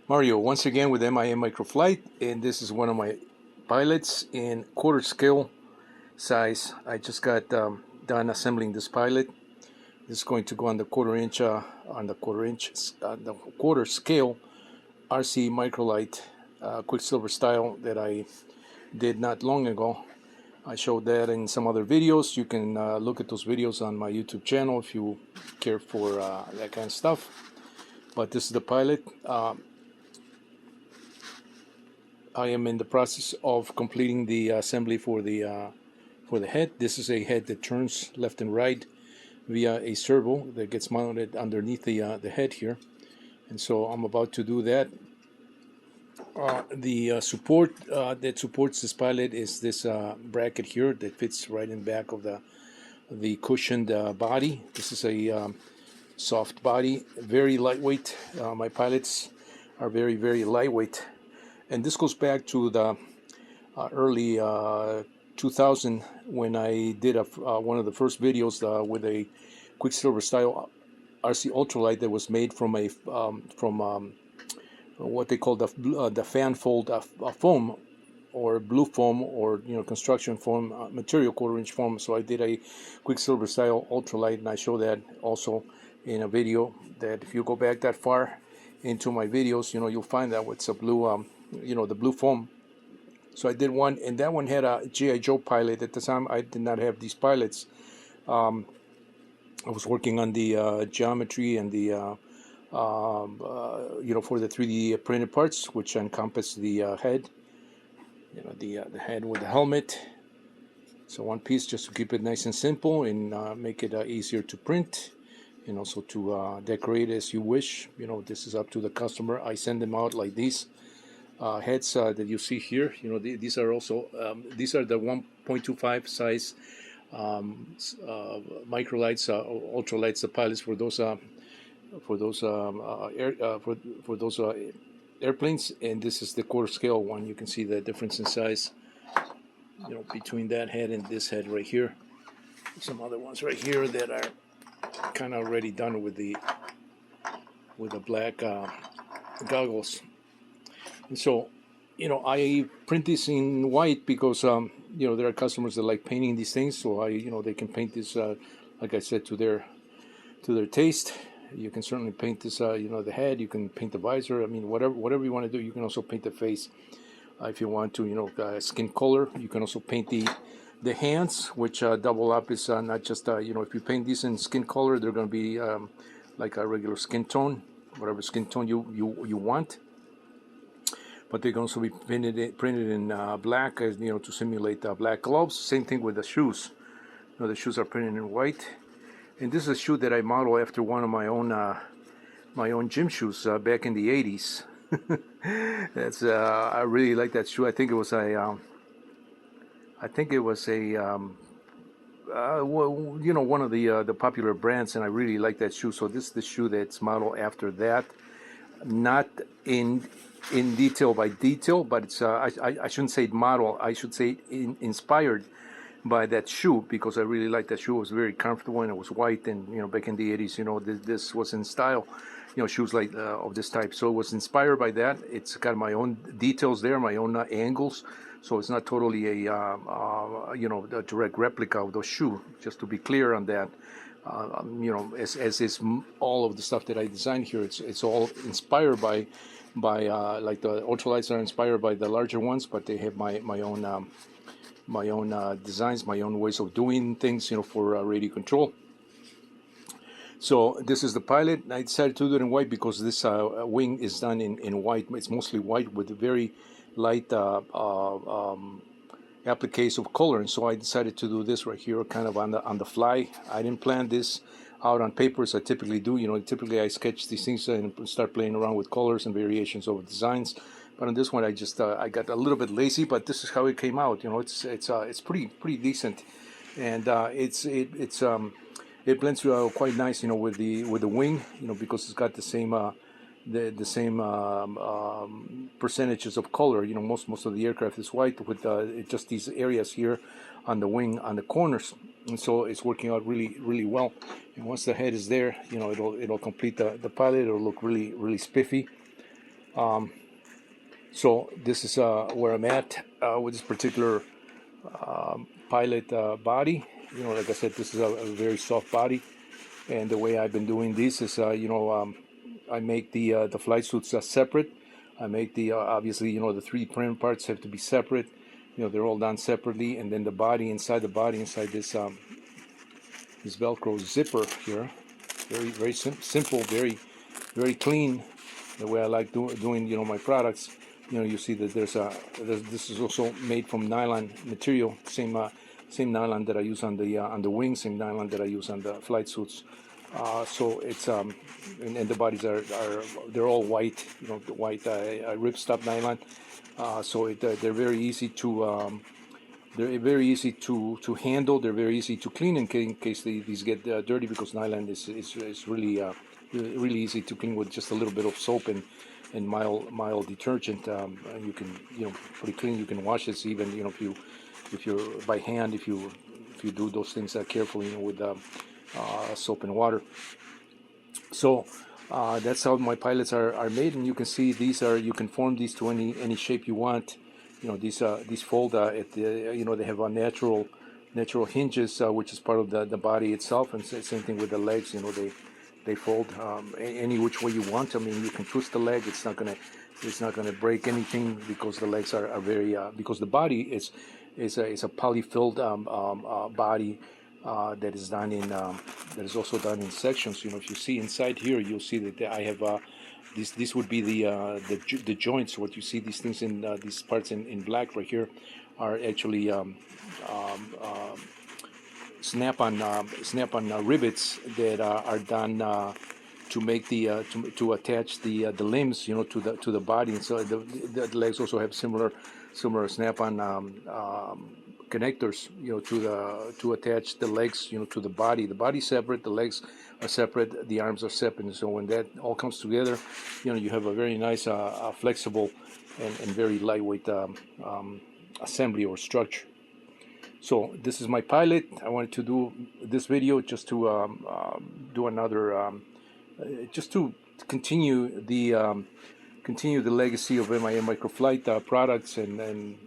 Mario, once again with MIM Microlight, and this is one of my pilots in quarter scale size. I just got done assembling this pilot. This is going to go on the quarter scale RC Microlight Quicksilver style that I did not long ago. I showed that in some other videos. You can look at those videos on my YouTube channel if you care for that kind of stuff. But this is the pilot. I am in the process of completing the assembly for the head. This is a head that turns left and right via a servo that gets mounted underneath the head here, and so I'm about to do that. The support that supports this pilot is this bracket here that fits right in back of the cushioned body. This is a soft body, very lightweight. My pilots are very lightweight. And this goes back to the early 2000 when I did one of the first videos with a Quicksilver style RC Ultralight that was made from a what they call the fan fold foam, or blue foam, or construction foam material, quarter-inch foam. So I did a Quicksilver style Ultralight, and I show that also in a video. That if you go back that far into my videos, you'll find that it's a blue the blue foam. So I did one, and that one had a G.I. Joe pilot. At the time I did not have these pilots. I was working on the geometry and the for the 3D printed parts, which encompass the head, the head with the helmet. So one piece, just to keep it nice and simple and make it easier to print, and also to decorate as you wish. This is up to the customer. I send them out like these heads that you see here. These are also these are the 1.25 size microlights, ultralights, the pilots for those airplanes. And this is the quarter scale one. You can see the difference in size, between that head and this head right here. Some other ones right here that are kind of already done with the black goggles. And so, I print this in white because, there are customers that like painting these things. So they can paint this, like I said, to their taste. You can certainly paint this, the head. You can paint the visor. I mean, whatever you want to do. You can also paint the face, if you want to. Skin color. You can also paint the hands, which double up. Is not just if you paint these in skin color, they're going to be like a regular skin tone, whatever skin tone you want. But they can also be printed in black, to simulate black gloves. Same thing with the shoes. The shoes are printed in white. And this is a shoe that I model after one of my own gym shoes back in the 80s. That's I really like that shoe. I think it was a one of the popular brands, and I really like that shoe. So this is the shoe that's modeled after that. Not in detail by detail, but it's I shouldn't say model. I should say inspired by that shoe, because I really like that shoe. It was very comfortable, and it was white. And back in the 80s, this was in style. Shoes like of this type. So it was inspired by that. It's got my own details there, my own angles. So it's not totally a direct replica of those shoe. Just to be clear on that. As is all of the stuff that I designed here, it's all inspired by like the ultralights are inspired by the larger ones, but they have my own designs, my own ways of doing things, for radio control. So this is the pilot. I decided to do it in white because this wing is done in white. It's mostly white with very light appliques of color, and so I decided to do this right here, kind of on the fly. I didn't plan this out on paper as I typically do. Typically I sketch these things and start playing around with colors and variations of designs. But on this one, I just I got a little bit lazy. But this is how it came out. It's pretty decent, and it blends quite nice. With the wing. Because it's got the same same percentages of color. Most of the aircraft is white with just these areas here on the wing, on the corners, and so it's working out really well. And once the head is there, it'll complete the pilot. It'll look really spiffy. So this is where I'm at with this particular pilot body. Like I said, this is a very soft body, and the way I've been doing this is, I make the flight suits separate. I make the obviously, the three print parts have to be separate. They're all done separately, and then the body, inside this this Velcro zipper here, very simple, very clean. The way I like doing my products. You see that this is also made from nylon material, same nylon that I use on the wings, same nylon that I use on the flight suits. So it's and the bodies are they're all white, the white ripstop nylon. So they're very easy to handle. They're very easy to clean in case these get dirty, because nylon is really easy to clean with just a little bit of soap and mild detergent. And you can pretty clean. You can wash this even if you're by hand, if you do those things carefully, with soap and water. So that's how my pilots are made, and you can see you can form these to any shape you want. These fold at the they have a natural hinges, which is part of the body itself, and same thing with the legs. They fold any which way you want. I mean, you can twist the leg. It's not gonna break anything, because the legs are very because the body is a polyfilled body that is also done in sections. If you see inside here, you'll see that I have this would be the joints. What you see, these things in these parts in black right here are actually snap-on rivets that are done to make to attach the limbs, to the body. And so the legs also have similar snap-on connectors, to attach the legs, to the body. The body's separate, the legs are separate, the arms are separate. And so when that all comes together, you have a very nice, flexible, and very lightweight assembly or structure. So this is my pilot. I wanted to do this video just to do another, just to continue the legacy of MIM Microflight products, and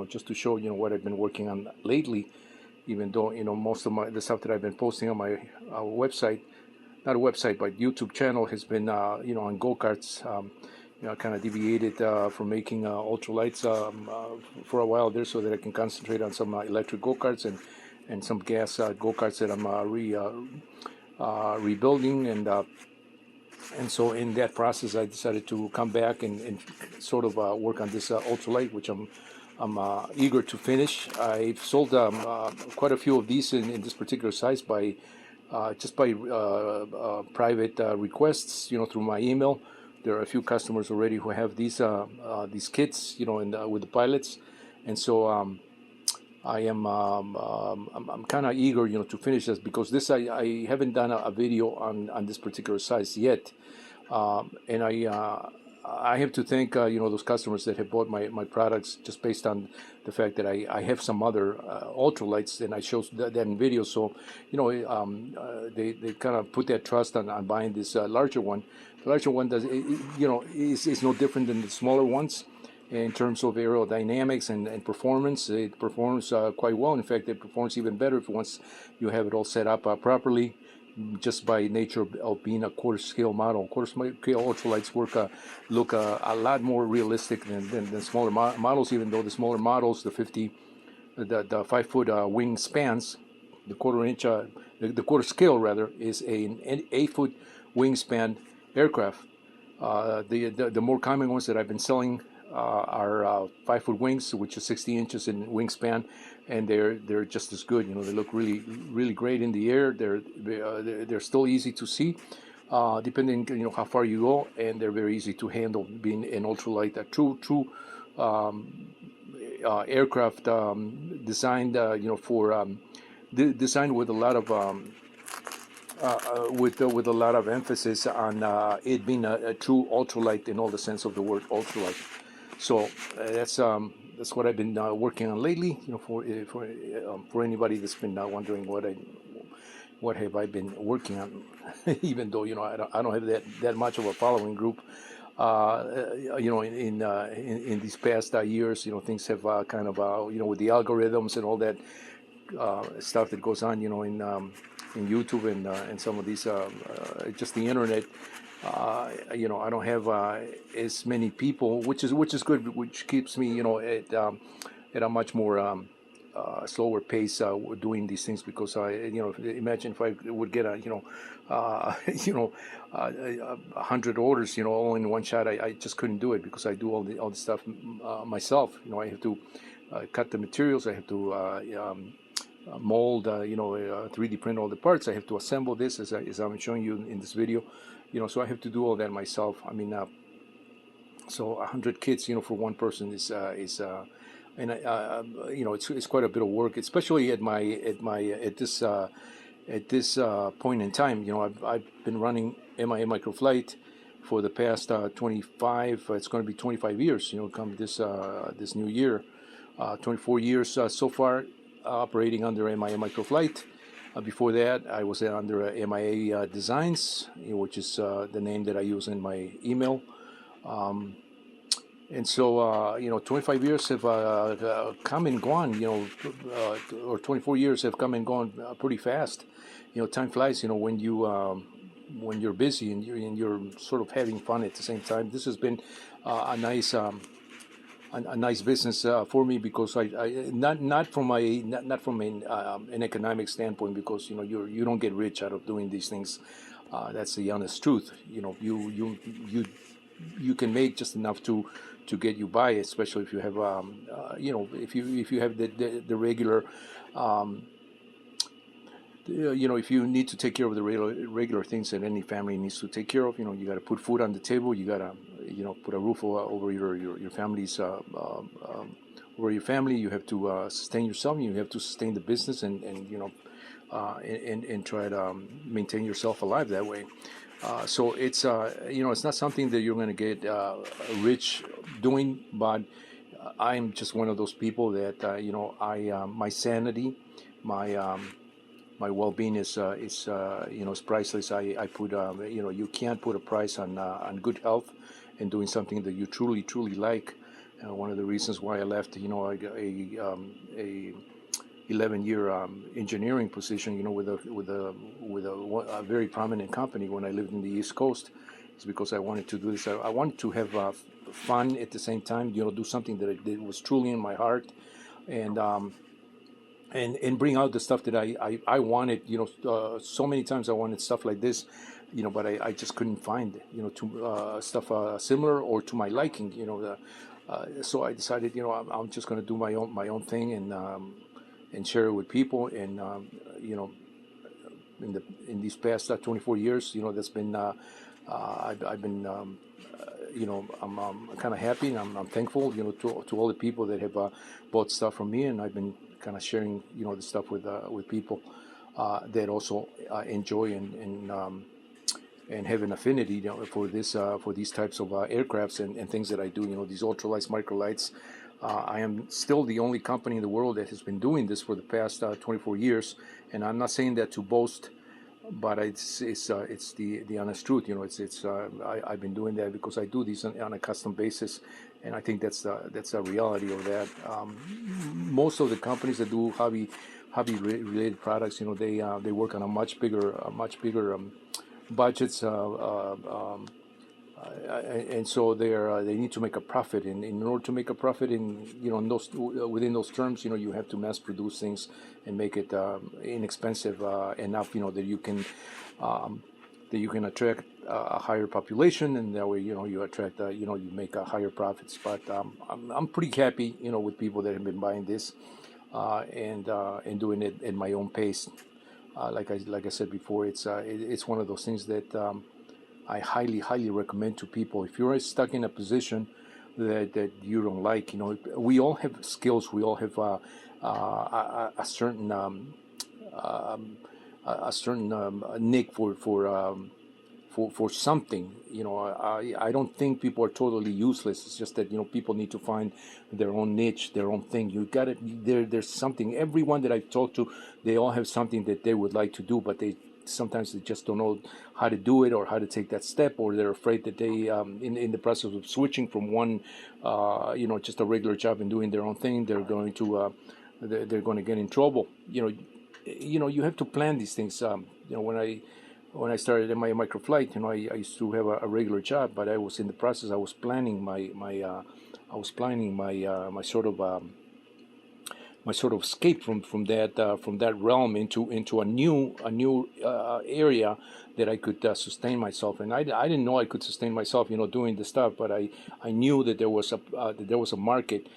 just to show what I've been working on lately. Even though most of the stuff that I've been posting on my website, not a website but YouTube channel, has been on go-karts. I kind of deviated from making ultralights for a while there, so that I can concentrate on some electric go-karts and some gas go-karts that I'm rebuilding, and so in that process I decided to come back and sort of work on this ultralight, which I'm eager to finish. I've sold quite a few of these in this particular size by private requests, through my email. There are a few customers already who have these kits, with the pilots, and so I am I'm kind of eager, to finish this, because I haven't done a video on this particular size yet, and I have to thank those customers that have bought my products, just based on the fact that I have some other ultralights, and I show that in video. So they kind of put their trust on buying this larger one. The larger one is no different than the smaller ones in terms of aerodynamics and performance. It performs quite well. In fact, it performs even better once you have it all set up properly, just by nature of being a quarter scale model. Quarter scale ultralights look a lot more realistic than smaller models, even though the smaller models, the 5-foot wing spans, the quarter scale rather, is an 8-foot wingspan aircraft. The more common ones that I've been selling are 5-foot wings, which is 60 inches in wingspan, and they're just as good. They look really great in the air. They're still easy to see, depending how far you go, and they're very easy to handle. Being an ultralight, a true aircraft designed designed with a lot of with a lot of emphasis on it being a true ultralight in all the sense of the word ultralight. So that's what I've been working on lately. For anybody that's been wondering what have I been working on, even though I don't have that much of a following group. in these past years, things have kind of, with the algorithms and all that stuff that goes on, in YouTube and some of these, just the internet. I don't have as many people, which is good, which keeps me, at a much more slower pace doing these things, because imagine if I would get you know, 100 orders, all in one shot. I just couldn't do it, because I do all the stuff myself. I have to cut the materials. I have to mold, 3D print all the parts. I have to assemble this as I'm showing you in this video. So I have to do all that myself. I mean, so 100 kits, for one person is and it's quite a bit of work, especially at this point in time. I've been running MIA Microflight for the past 25. It's going to be 25 years. Come this new year, 24 years so far operating under MIA Microflight. Before that, I was under MIA Designs, which is the name that I use in my email. And so, 25 years have come and gone, or 24 years have come and gone pretty fast. Time flies, when you're busy and you're sort of having fun at the same time. This has been a nice business for me, because I not from an economic standpoint, because you don't get rich out of doing these things. That's the honest truth. You can make just enough to get you by, especially if you have if you have the regular if you need to take care of the regular things that any family needs to take care of. You got to put food on the table. You got to put a roof over your family's over your family. You have to sustain yourself. You have to sustain the business, and try to maintain yourself alive that way. So it's it's not something that you're going to get rich doing, but I'm just one of those people that my sanity, my well-being is priceless. I put you can't put a price on good health and doing something that you truly like. One of the reasons why I left a 11-year engineering position, with a very prominent company when I lived in the East Coast, is because I wanted to do this. I wanted to have fun at the same time, do something that was truly in my heart, and bring out the stuff that I wanted. So many times I wanted stuff like this, but I just couldn't find stuff similar or to my liking. So I decided, I'm just going to do my own thing, and share it with people. And in these past 24 years, that's been I've been I'm kind of happy, and I'm thankful, to all the people that have bought stuff from me, and I've been kind of sharing the stuff with people that also enjoy and have an affinity for these types of aircrafts and things that I do. These ultralight microlights. I am still the only company in the world that has been doing this for the past 24 years, and I'm not saying that to boast, but it's the honest truth. I've been doing that because I do these on a custom basis, and I think that's a reality of that. Most of the companies that do hobby related products, they work on a much bigger budgets. And so they need to make a profit, and in order to make a profit within those terms, you have to mass produce things and make it inexpensive enough, that you can attract a higher population, and that way you attract you make higher profits. But I'm pretty happy with people that have been buying this and doing it at my own pace. Like I said before, it's one of those things that I highly recommend to people. If you're stuck in a position that you don't like, we all have skills. We all have a certain nick for something. I don't think people are totally useless. It's just that people need to find their own niche, their own thing. You got it. There's something. Everyone that I've talked to, they all have something that they would like to do, but they sometimes they just don't know how to do it or how to take that step, or they're afraid that they in the process of switching from one just a regular job and doing their own thing, they're going to get in trouble. You have to plan these things. When I started in my microflight, I used to have a regular job, but I was in the process. I was planning my sort of escape from that realm into a new area that I could sustain myself. And I didn't know I could sustain myself, doing the stuff, but I knew that there was a market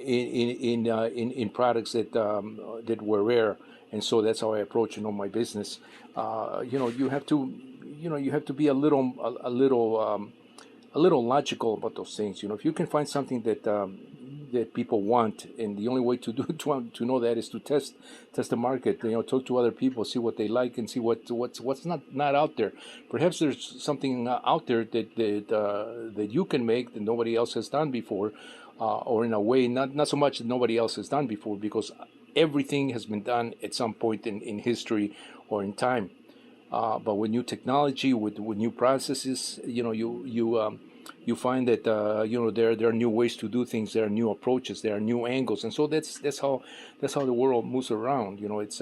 in products that were rare. And so that's how I approach my business. You have to be a little logical about those things. If you can find something that people want, and the only way to know that is to test the market. Talk to other people, see what they like, and see what's not out there. Perhaps there's something out there that you can make that nobody else has done before, or in a way not so much that nobody else has done before, because everything has been done at some point in history or in time. But with new technology, with new processes, you find that there are new ways to do things. There are new approaches. There are new angles, and so that's how the world moves around. It's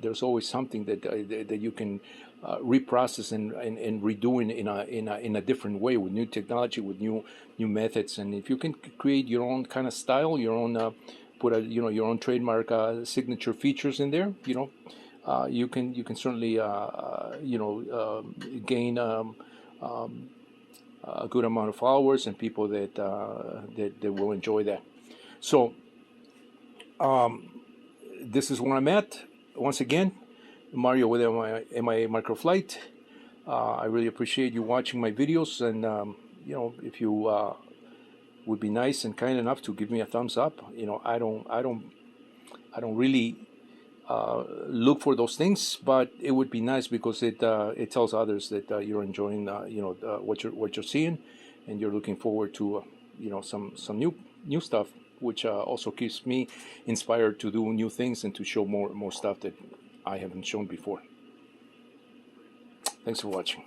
there's always something that you can reprocess and redo in a different way, with new technology, with new methods. And if you can create your own kind of style, your own put your own trademark signature features in there, you can certainly gain a good amount of followers and people that will enjoy that. So this is where I'm at. Once again, Mario with MI Microflight. I really appreciate you watching my videos, and if you would be nice and kind enough to give me a thumbs up. I don't really look for those things, but it would be nice because it tells others that you're enjoying what you're seeing, and you're looking forward to some new stuff, which also keeps me inspired to do new things and to show more stuff that I haven't shown before. Thanks for watching.